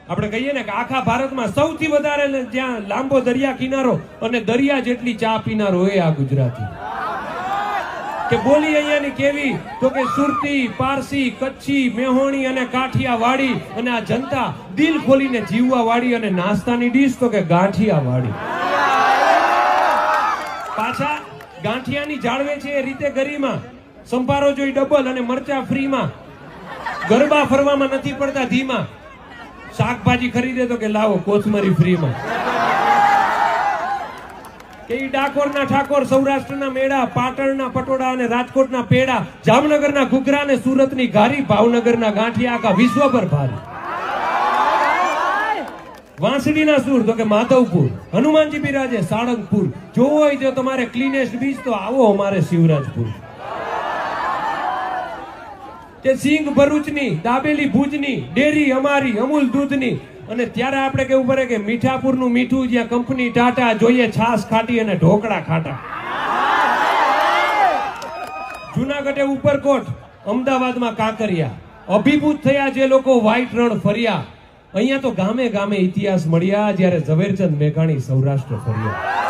આપણે કહીએ ને કે આખા ભારતમાં સૌથી વધારે જ્યાં લાંબો દરિયા કિનારો અને દરિયા જેટલી ચા પીનાર હોય આ ગુજરાતી. કે બોલી અહીંયાની કેવી તો કે સુરતી, પારસી, કચ્છી, મેહોણી અને કાઠિયાવાડી, અને આ જનતા દિલ ખોલીને જીવવા વાળી, અને નાસ્તાની ડીશ તો કે ગાંઠિયા વાળી. પાછા ગાંઠિયાની જાળવે છે એ રીતે ગરીમાં, સંભારો જોઈ ડબલ અને મરચા ફ્રીમાં, ગરબા ફરવામાં નથી પડતા ધીમા, શાકભાજી ખરીદે તો કે લાવો કોથમરી ફ્રીમાં. કે ડાકોરના ઠાકોર, સૌરાષ્ટ્રના મેળા, પાટણના પટોળા અને રાજકોટના પેડા, જામનગરના ઘૂઘરા અને સુરતની ઘારી, ભાવનગરના ગાંઠિયા આખા વિશ્વભર ભારી. વાંસળીના સૂર તો કે માધવપુર, હનુમાનજી બિરાજે સાળંગપુર, જોવો હોય જો તમારે ક્લીનેસ્ટ બીચ તો આવો અમારે શિવરાજપુર. કે સિંગ ભરૂચની, દાબેલી ભુજની, ડેરી અમારી અમૂલ દૂધની, અને ત્યારે આપણે કેવું પડે કે મીઠાપુરનું મીઠું, જ્યાં કંપની ટાટા, જોઈએ છાસ ખાટી અને ઢોકળા ખાટા. જુનાગઢે ઉપરકોટ, અમદાવાદમાં કાંકરિયા, અભિભૂત થયા જે લોકો વ્હાઈટ રણ ફર્યા. અહીંયા તો ગામે ગામે ઇતિહાસ મળ્યા જ્યારે ઝવેરચંદ મેઘાણી સૌરાષ્ટ્ર ફર્યા.